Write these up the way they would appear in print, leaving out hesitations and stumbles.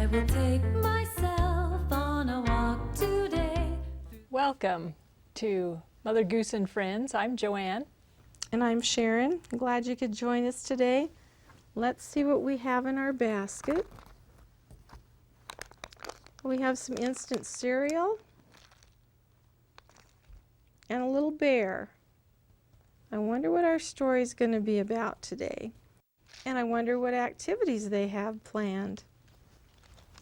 I will take myself on a walk today. Welcome to Mother Goose and Friends. I'm Joanne. And I'm Sharon. I'm glad you could join us today. Let's see what we have in our basket. We have some instant cereal and a little bear. I wonder what our story is going to be about today. And I wonder what activities they have planned.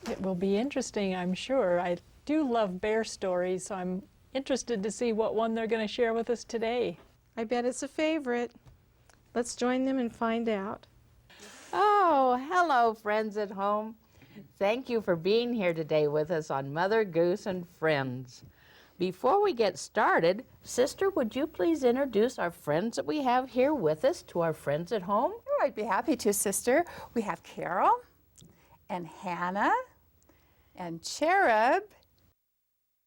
It will be interesting, I'm sure. I do love bear stories, so I'm interested to see what one they're going to share with us today. I bet it's a favorite. Let's join them and find out. Oh, hello, friends at home. Thank you for being here today with us on Mother Goose and Friends. Before we get started, Sister, would you please introduce our friends that we have here with us to our friends at home? Oh, I'd be happy to, Sister. We have Carol and Hannah and Cherub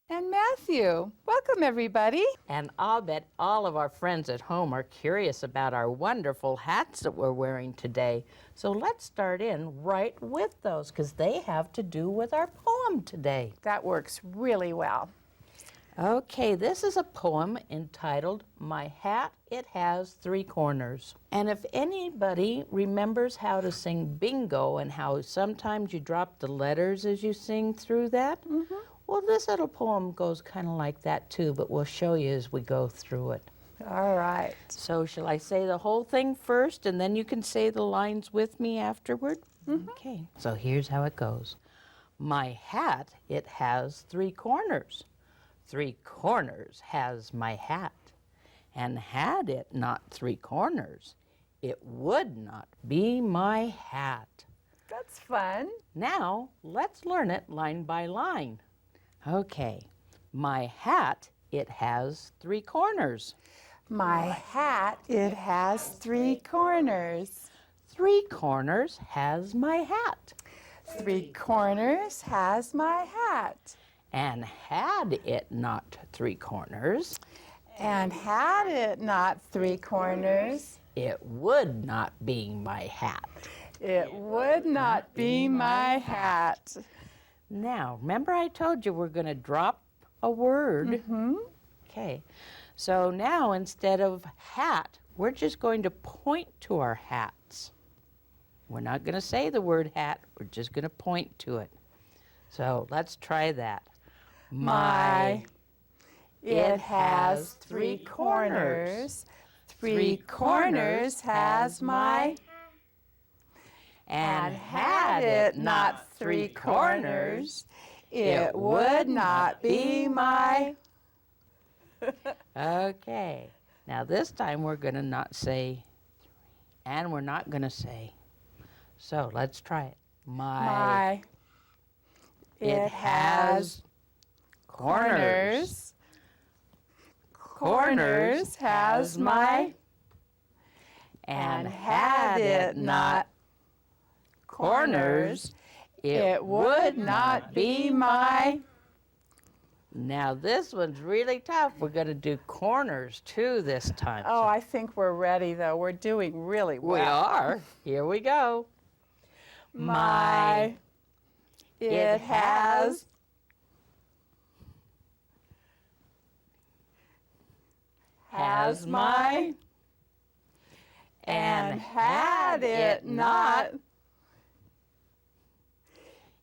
and Matthew. Welcome, everybody. And I'll bet all of our friends at home are curious about our wonderful hats that we're wearing today. So let's start in right with those because they have to do with our poem today. That works really well. Okay, this is a poem entitled, My Hat, It Has Three Corners. And if anybody remembers how to sing bingo and how sometimes you drop the letters as you sing through that, well, this little poem goes kind of like that too, but we'll show you as we go through it. All right. So shall I say the whole thing first and then you can say the lines with me afterward? Okay, so here's how it goes. My hat, it has three corners. Three corners has my hat, and had it not three corners, it would not be my hat. That's fun. Now, let's learn it line by line. Okay, my hat, it has three corners. My hat, it has three corners. Three corners has my hat. Three corners has my hat. And had it not three corners, And had it not three corners, it would not be my hat. it would not be my hat. Now, remember I told you we're going to drop a word? Okay, so now instead of hat, we're just going to point to our hats. We're not going to say the word hat, we're just going to point to it. So let's try that. My, it has three corners. Three corners has my, and had it not three corners, it would not be my. Okay, now this time we're going to not say and we're not going to say. So let's try it. my, it has corners. Corners has my, and had it not corners, it would not be my. Now this one's really tough. We're going to do corners too this time. Oh, I think we're ready, though. We're doing really well. We are. Here we go. My, it has my, and had it not,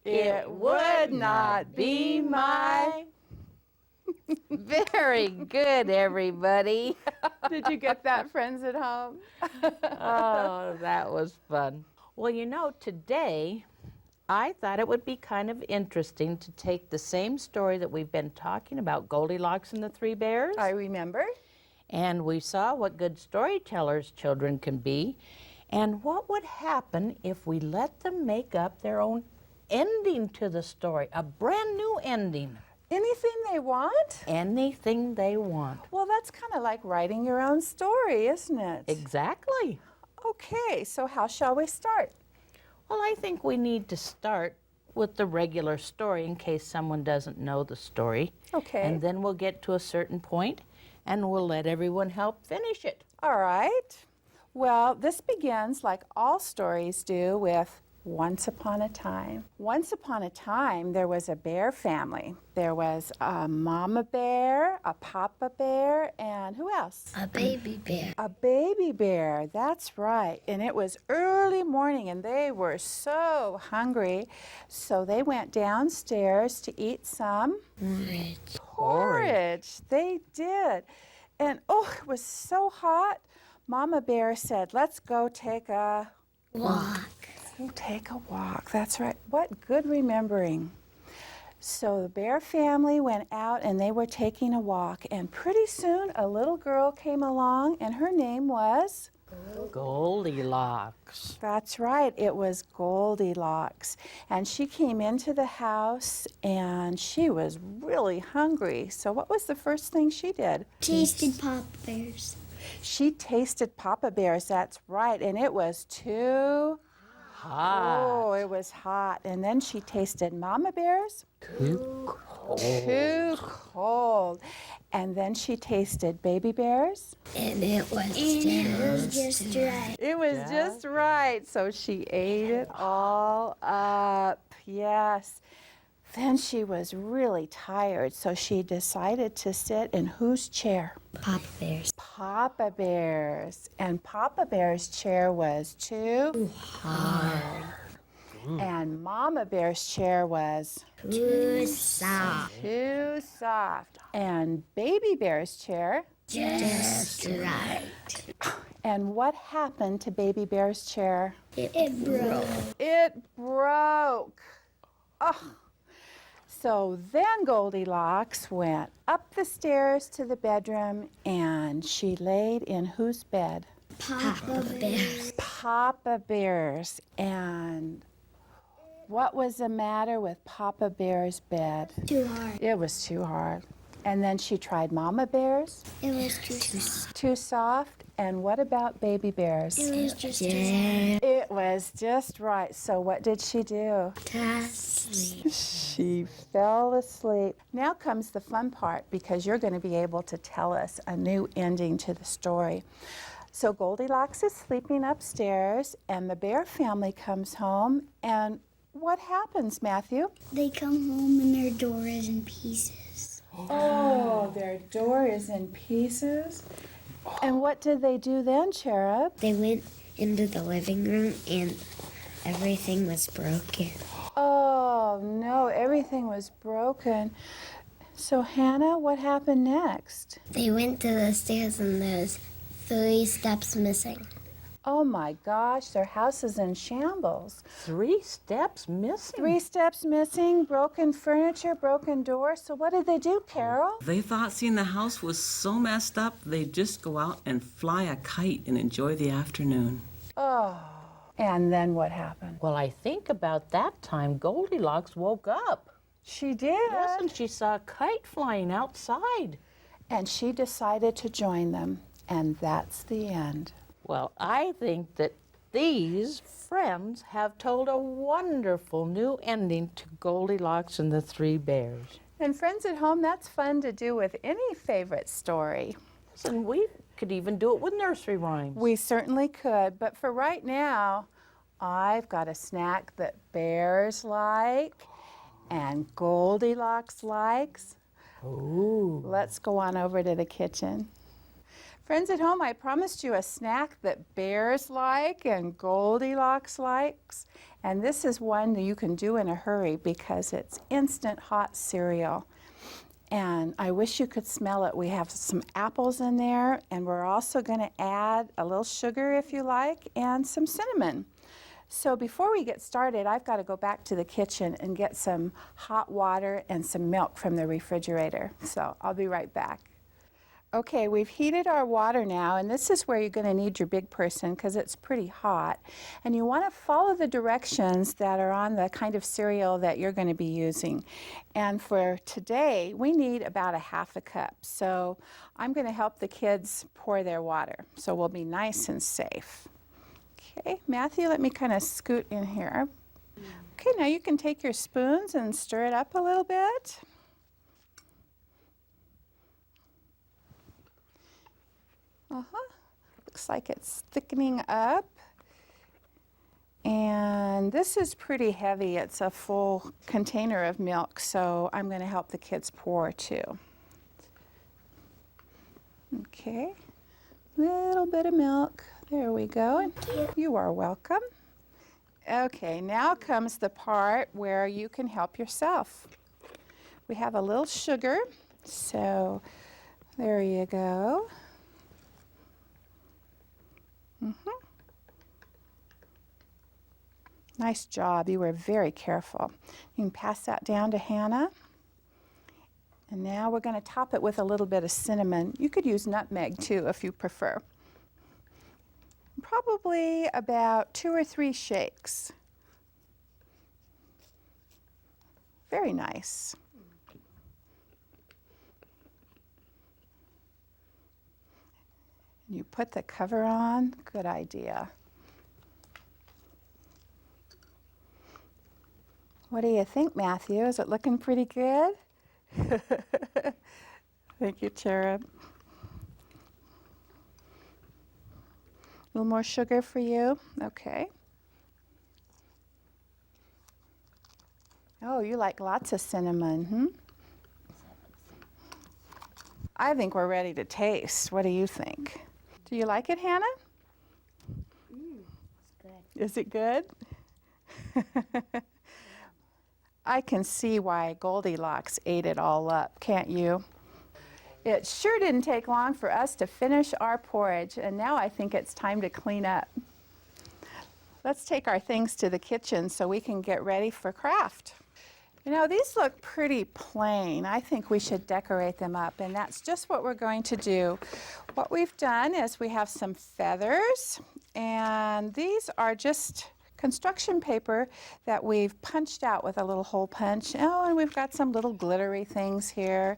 it would not be my. Very good, everybody. Did you get that, friends at home? Oh, that was fun. Well, you know, today I thought it would be kind of interesting to take the same story that we've been talking about, Goldilocks and the Three Bears. I remember. And we saw what good storytellers children can be, and what would happen if we let them make up their own ending to the story, a brand new ending. Anything they want? Anything they want. Well, that's kind of like writing your own story, isn't it? Exactly. Okay, so how shall we start? Well, I think we need to start with the regular story in case someone doesn't know the story. Okay. And then we'll get to a certain point and we'll let everyone help finish it. All right. Well, this begins like all stories do with Once upon a time. Once upon a time, there was a bear family. There was a mama bear, a papa bear, and who else? A baby bear. A baby bear, that's right. And it was early morning and they were so hungry. So they went downstairs to eat some porridge. They did. And oh, it was so hot. Mama bear said, let's go take a Walk. Take a walk, that's right. What good remembering. So the bear family went out and they were taking a walk, and pretty soon a little girl came along and her name was? Goldilocks. That's right, it was Goldilocks. And she came into the house and she was really hungry. So what was the first thing she did? Tasted Papa Bears. She tasted Papa Bears, that's right, and it was too Hot. Oh, it was hot. And then she tasted Mama Bear's. Too cold. Too cold. And then she tasted Baby Bear's. And it was just right. It was just right. So she ate it all up. Yes. Then she was really tired, so she decided to sit in whose chair? Papa Bears. Papa Bear's. And Papa Bear's chair was too Hard. And Mama Bear's chair was Too soft. too soft. And Baby Bear's chair. Just right. And what happened to Baby Bear's chair? It broke. It broke. Oh. So then Goldilocks went up the stairs to the bedroom and she laid in whose bed? Papa Bears. Papa Bear's. And what was the matter with Papa Bear's bed? Too hard. It was too hard. And then she tried Mama Bear's. It was too soft. Too soft. And what about Baby Bear's? It was just right. It was just right. So what did she do? Sleep. She fell asleep. Now comes the fun part, because you're going to be able to tell us a new ending to the story. So Goldilocks is sleeping upstairs and the bear family comes home, and what happens, Matthew? They come home and their door is in pieces. Oh, their door is in pieces. And what did they do then, Cherub? They went into the living room and everything was broken. Oh, no, everything was broken. So, Hannah, what happened next? They went to the stairs and there's 3 steps missing. Oh, my gosh, their house is in shambles. 3 steps missing. 3 steps missing, broken furniture, broken door. So what did they do, Carol? They thought seeing the house was so messed up, they'd just go out and fly a kite and enjoy the afternoon. Oh, and then what happened? Well, I think about that time Goldilocks woke up. She did. Yes, and she saw a kite flying outside. And she decided to join them. And that's the end. Well, I think that these friends have told a wonderful new ending to Goldilocks and the 3 Bears. And friends at home, that's fun to do with any favorite story. And we could even do it with nursery rhymes. We certainly could, but for right now, I've got a snack that bears like and Goldilocks likes. Ooh. Let's go on over to the kitchen. Friends at home, I promised you a snack that bears like and Goldilocks likes. And this is one that you can do in a hurry because it's instant hot cereal. And I wish you could smell it. We have some apples in there, and we're also going to add a little sugar if you like, and some cinnamon. So before we get started, I've got to go back to the kitchen and get some hot water and some milk from the refrigerator. So I'll be right back. Okay, we've heated our water now, and this is where you're going to need your big person because it's pretty hot. And you want to follow the directions that are on the kind of cereal that you're going to be using. And for today, we need about a half a cup. So I'm going to help the kids pour their water, so we'll be nice and safe. Okay, Matthew, let me kind of scoot in here. Okay, now you can take your spoons and stir it up a little bit. Looks like it's thickening up. And this is pretty heavy. It's a full container of milk, so I'm going to help the kids pour too. Okay, little bit of milk. There we go. You are welcome. Okay, now comes the part where you can help yourself. We have a little sugar, so there you go. Nice job. You were very careful. You can pass that down to Hannah. And now we're going to top it with a little bit of cinnamon. You could use nutmeg too if you prefer. Probably about 2 or 3 shakes. Very nice. You put the cover on. Good idea. What do you think, Matthew? Is it looking pretty good? Thank you, Cherub. A little more sugar for you. Okay. Oh, you like lots of cinnamon, hmm? I think we're ready to taste. What do you think? Do you like it, Hannah? It's good. Is it good? I can see why Goldilocks ate it all up, can't you? It sure didn't take long for us to finish our porridge, and now I think it's time to clean up. Let's take our things to the kitchen so we can get ready for craft. You know, these look pretty plain. I think we should decorate them up, and that's just what we're going to do. What we've done is we have some feathers, and these are just construction paper that we've punched out with a little hole punch. Oh, and we've got some little glittery things here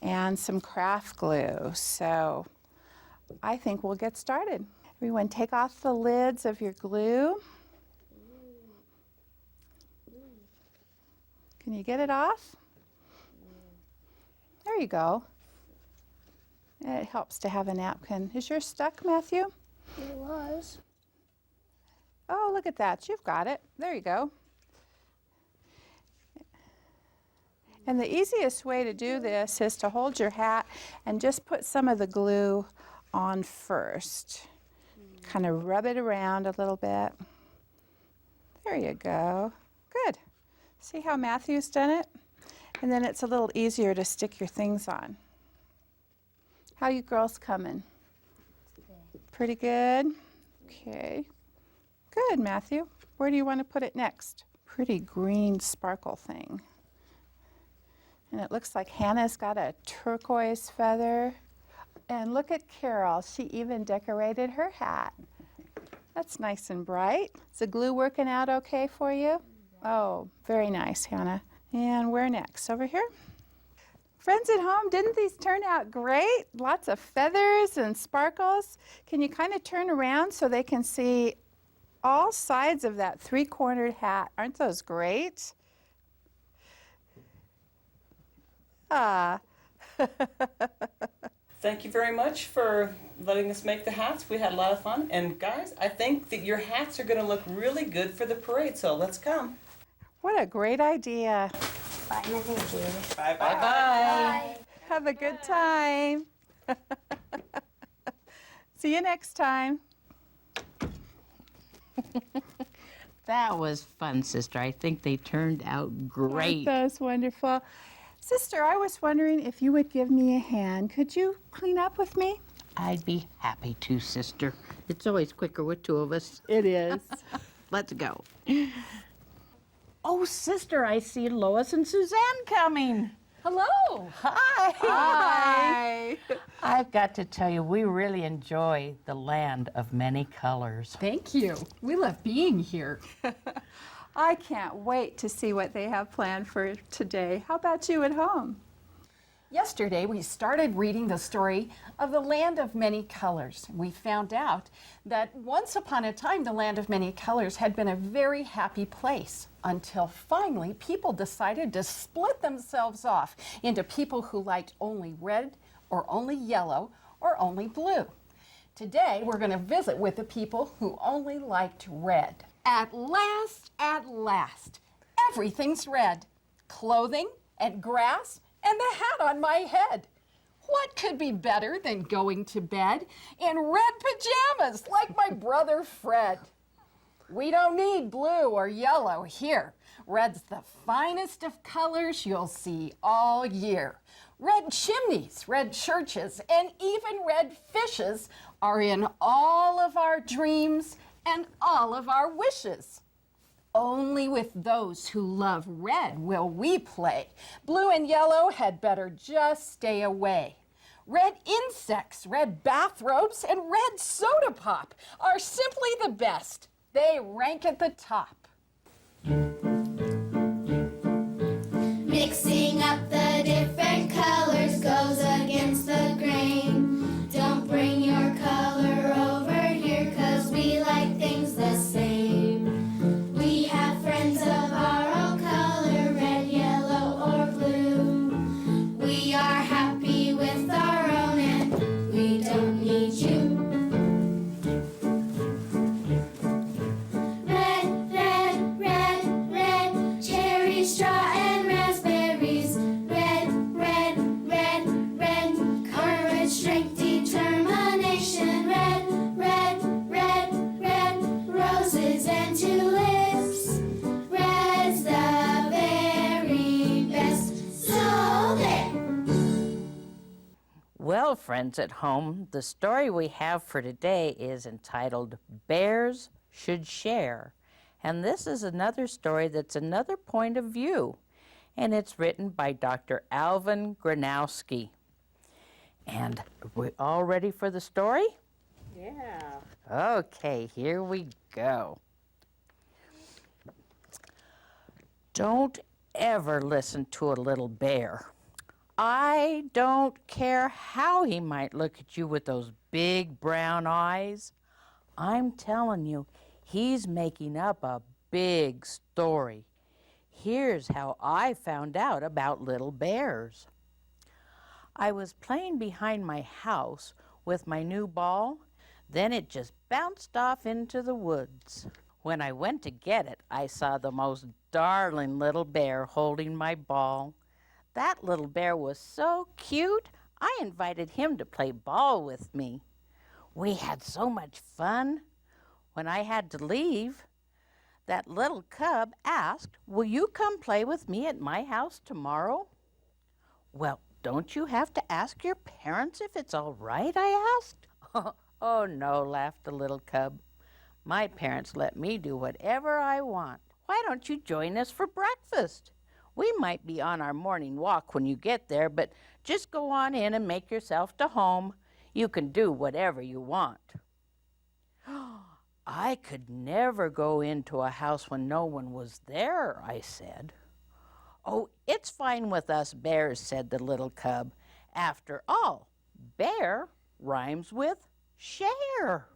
and some craft glue. So I think we'll get started. Everyone, take off the lids of your glue. Can you get it off? There you go. It helps to have a napkin. Is yours stuck, Matthew? It was. Oh, look at that. You've got it. There you go. And the easiest way to do this is to hold your hat and just put some of the glue on first. Kind of rub it around a little bit. There you go. Good. See how Matthew's done it? And then it's a little easier to stick your things on. How you girls coming? Pretty good? Okay. Good, Matthew. Where do you want to put it next? Pretty green sparkle thing. And it looks like Hannah's got a turquoise feather. And look at Carol. She even decorated her hat. That's nice and bright. Is the glue working out okay for you? Oh, very nice, Hannah. And where next? Over here? Friends at home, didn't these turn out great? Lots of feathers and sparkles. Can you kind of turn around so they can see all sides of that 3-cornered hat? Aren't those great? Ah. Thank you very much for letting us make the hats. We had a lot of fun. And guys, I think that your hats are going to look really good for the parade, so let's come. What a great idea. Bye, Mother dear. Bye-bye. Bye. Have a good time. See you next time. That was fun, sister. I think they turned out great. That was wonderful. Sister, I was wondering if you would give me a hand. Could you clean up with me? I'd be happy to, sister. It's always quicker with 2 of us. It is. Let's go. Oh, sister, I see Lois and Suzanne coming. Hello. Hi. Hi. I've got to tell you, we really enjoy the land of many colors. Thank you. We love being here. I can't wait to see what they have planned for today. How about you at home? Yesterday, we started reading the story of the Land of Many Colors. We found out that once upon a time, the Land of Many Colors had been a very happy place until finally people decided to split themselves off into people who liked only red or only yellow or only blue. Today, we're going to visit with the people who only liked red. At last, everything's red. Clothing and grass and the hat on my head. What could be better than going to bed in red pajamas like my brother Fred? We don't need blue or yellow here. Red's the finest of colors you'll see all year. Red chimneys, red churches, and even red fishes are in all of our dreams and all of our wishes. Only with those who love red will we play. Blue and yellow had better just stay away. Red insects, red bathrobes, and red soda pop are simply the best. They rank at the top. Mixing up the different colors goes against the grain. Don't bring your color over here, 'cause we like things the same. We have friends of our own color, red, yellow, or blue. We are happy with our own and we don't need you. Red, red, red, red, cherry, straw, and raspberries. Red, red, red, red, courage, strength, determination. Red, red, red, red, roses and tulips. Red's the very best. So there. Well, friends at home, the story we have for today is entitled Bears Should Share. And this is another story that's another point of view. And it's written by Dr. Alvin Granowski. And are we all ready for the story? Yeah. Okay, here we go. Don't ever listen to a little bear. I don't care how he might look at you with those big brown eyes. I'm telling you, he's making up a big story. Here's how I found out about little bears. I was playing behind my house with my new ball. Then it just bounced off into the woods. When I went to get it, I saw the most darling little bear holding my ball. That little bear was so cute, I invited him to play ball with me. We had so much fun. When I had to leave, that little cub asked, "Will you come play with me at my house tomorrow?" "Well, don't you have to ask your parents if it's all right?" I asked. "Oh, no," laughed the little cub. "My parents let me do whatever I want. Why don't you join us for breakfast? We might be on our morning walk when you get there, but just go on in and make yourself to home. You can do whatever you want." I could never go into a house when no one was there, I said. "Oh, it's fine with us bears," said the little cub. "After all, bear rhymes with share."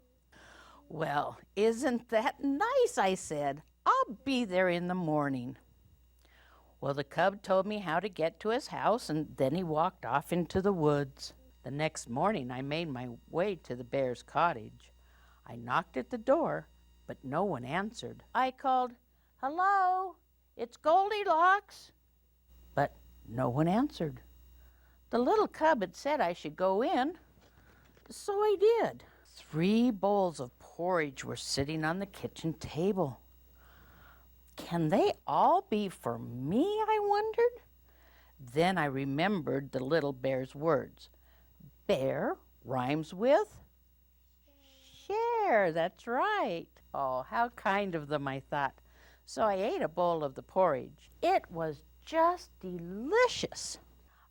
"Well, isn't that nice?" I said. "I'll be there in the morning." Well, the cub told me how to get to his house, and then he walked off into the woods. The next morning, I made my way to the bear's cottage. I knocked at the door, but no one answered. I called, "Hello, it's Goldilocks," but no one answered. The little cub had said I should go in, so I did. 3 bowls of porridge were sitting on the kitchen table. Can they all be for me, I wondered? Then I remembered the little bear's words. Bear rhymes with share. That's right. Oh, how kind of them, I thought. So I ate a bowl of the porridge. It was just delicious.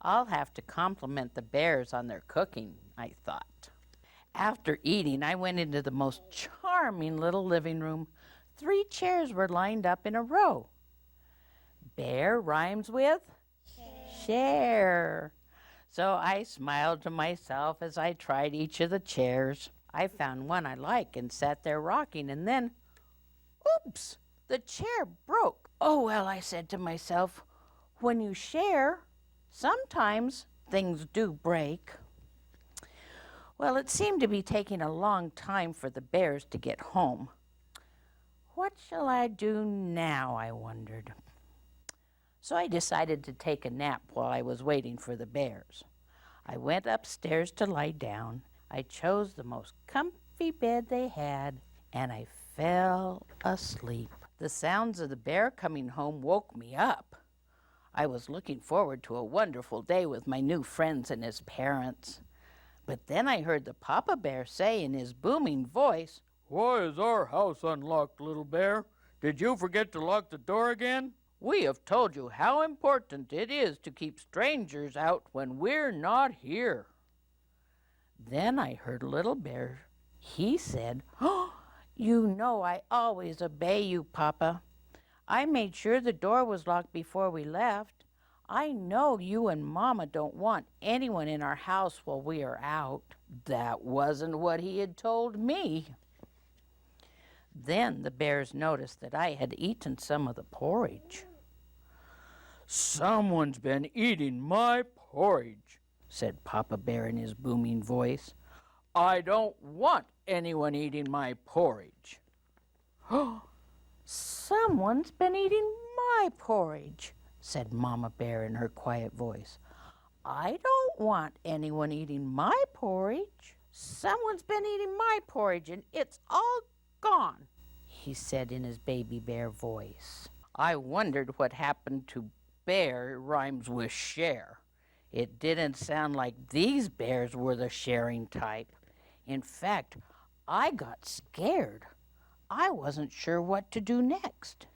I'll have to compliment the bears on their cooking, I thought. After eating, I went into the most charming little living room. 3 chairs were lined up in a row. Bear rhymes with share. So I smiled to myself as I tried each of the chairs. I found one I liked and sat there rocking, and then, oops, the chair broke. "Oh, well," I said to myself, "when you share, sometimes things do break." Well, it seemed to be taking a long time for the bears to get home. What shall I do now, I wondered. So I decided to take a nap while I was waiting for the bears. I went upstairs to lie down. I chose the most comfy bed they had, and I fell asleep. The sounds of the bear coming home woke me up. I was looking forward to a wonderful day with my new friends and his parents. But then I heard the Papa Bear say in his booming voice, "Why is our house unlocked, little bear? Did you forget to lock the door again?" "We have told you how important it is to keep strangers out when we're not here." Then I heard Little Bear. He said, "Oh, you know I always obey you, Papa. I made sure the door was locked before we left. I know you and Mama don't want anyone in our house while we are out." That wasn't what he had told me. Then the bears noticed that I had eaten some of the porridge. "Someone's been eating my porridge," said Papa Bear in his booming voice. "I don't want anyone eating my porridge." "Someone's been eating my porridge," said Mama Bear in her quiet voice. "I don't want anyone eating my porridge. Someone's been eating my porridge and it's all gone," he said in his baby bear voice. I wondered what happened to bear rhymes with share. It didn't sound like these bears were the sharing type. In fact, I got scared. I wasn't sure what to do next.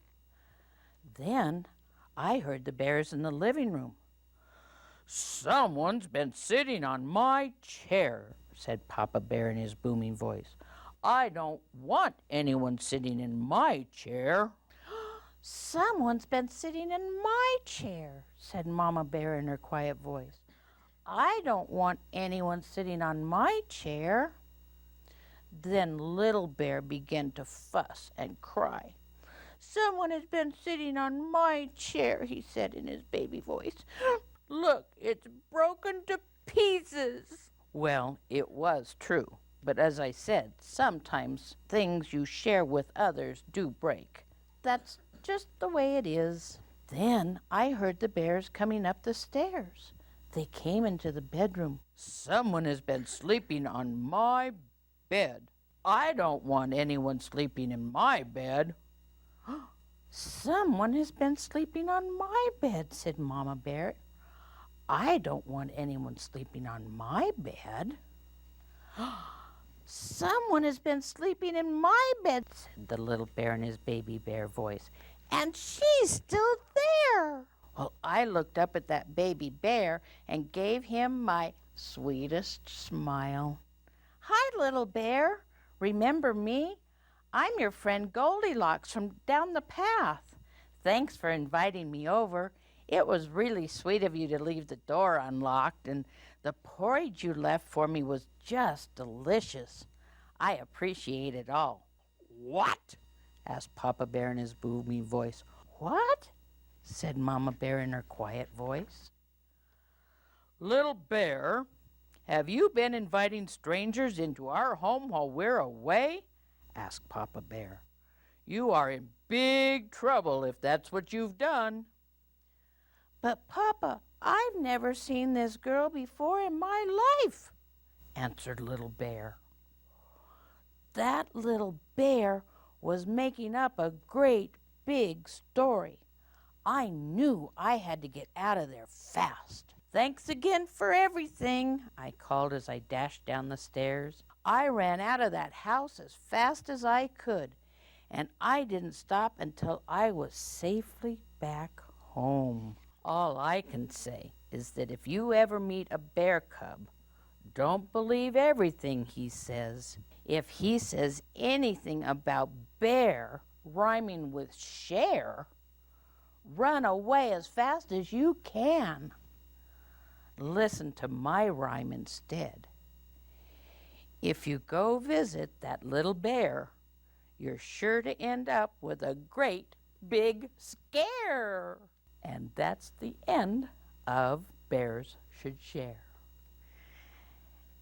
Then I heard the bears in the living room. "Someone's been sitting on my chair," said Papa Bear in his booming voice. "I don't want anyone sitting in my chair." "Someone's been sitting in my chair," said Mama Bear in her quiet voice. "I don't want anyone sitting on my chair." Then Little Bear began to fuss and cry. "Someone has been sitting on my chair," he said in his baby voice. "Look, it's broken to pieces." Well, it was true. But as I said, sometimes things you share with others do break. That's just the way it is. Then I heard the bears coming up the stairs. They came into the bedroom. "Someone has been sleeping on my bed. I don't want anyone sleeping in my bed." "Someone has been sleeping on my bed," said Mama Bear. "I don't want anyone sleeping on my bed." "Someone has been sleeping in my bed," said the little bear in his baby bear voice. "And she's still there." Well, I looked up at that baby bear and gave him my sweetest smile. "Hi, little bear. Remember me? I'm your friend Goldilocks from down the path. Thanks for inviting me over. It was really sweet of you to leave the door unlocked, and the porridge you left for me was just delicious. I appreciate it all." "What?" asked Papa Bear in his booming voice. "What?" said Mama Bear in her quiet voice. "Little bear, have you been inviting strangers into our home while we're away?" asked Papa Bear. "You are in big trouble if that's what you've done." "But Papa, I've never seen this girl before in my life," answered Little Bear. That little bear was making up a great big story. I knew I had to get out of there fast. "Thanks again for everything," I called as I dashed down the stairs. I ran out of that house as fast as I could, and I didn't stop until I was safely back home. All I can say is that if you ever meet a bear cub, don't believe everything he says. If he says anything about bear rhyming with share, run away as fast as you can. Listen to my rhyme instead. If you go visit that little bear, you're sure to end up with a great big scare. And that's the end of Bears Should Share.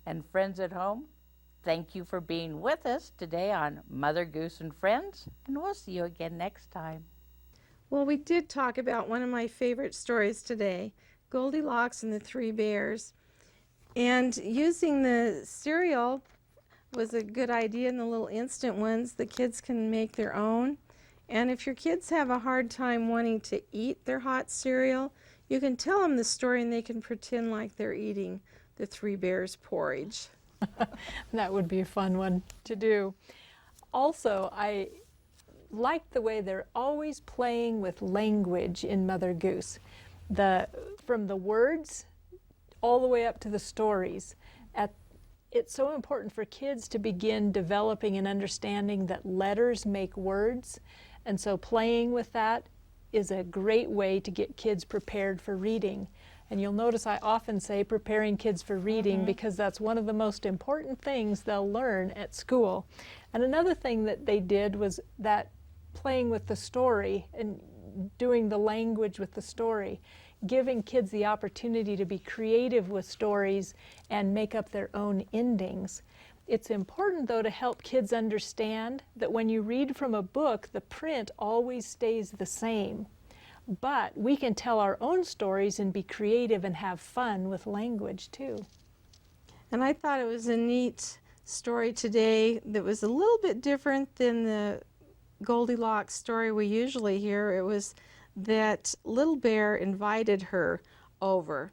And friends at home, thank you for being with us today on Mother Goose and Friends, and we'll see you again next time. Well, we did talk about one of my favorite stories today, Goldilocks and the Three Bears. And using the cereal was a good idea in the little instant ones. The kids can make their own. And if your kids have a hard time wanting to eat their hot cereal, you can tell them the story and they can pretend like they're eating the Three Bears porridge. That would be a fun one to do. Also, I like the way they're always playing with language in Mother Goose. From the words all the way up to the stories. It's so important for kids to begin developing an understanding that letters make words, and so playing with that is a great way to get kids prepared for reading. And you'll notice I often say preparing kids for reading because that's one of the most important things they'll learn at school. And another thing that they did was that playing with the story and doing the language with the story, giving kids the opportunity to be creative with stories and make up their own endings. It's important, though, to help kids understand that when you read from a book, the print always stays the same. But we can tell our own stories and be creative and have fun with language, too. And I thought it was a neat story today that was a little bit different than the Goldilocks story we usually hear. It was that Little Bear invited her over,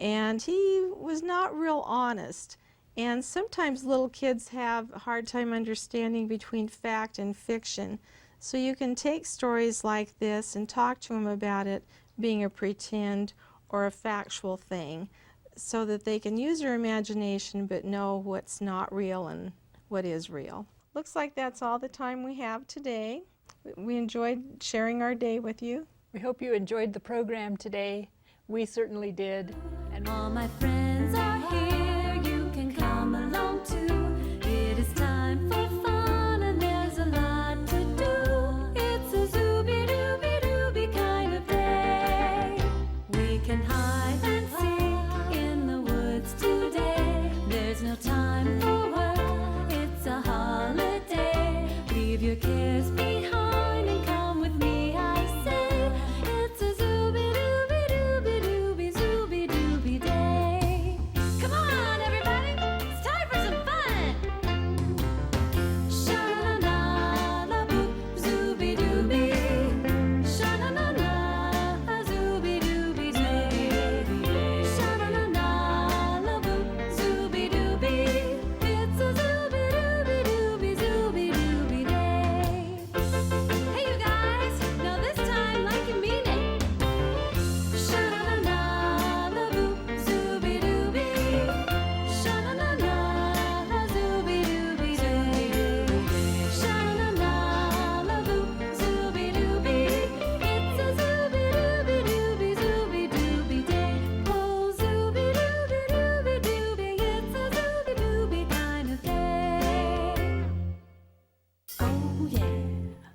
and he was not real honest. And sometimes little kids have a hard time understanding between fact and fiction. So you can take stories like this and talk to them about it being a pretend or a factual thing so that they can use their imagination but know what's not real and what is real. Looks like that's all the time we have today. We enjoyed sharing our day with you. We hope you enjoyed the program today. We certainly did. And all my friends are here, you can come along too. It is time for fun and there's a lot to do. It's a zooby-dooby-dooby kind of day. We can hide and seek in the woods today. There's no time for work, it's a holiday. Leave your cares behind.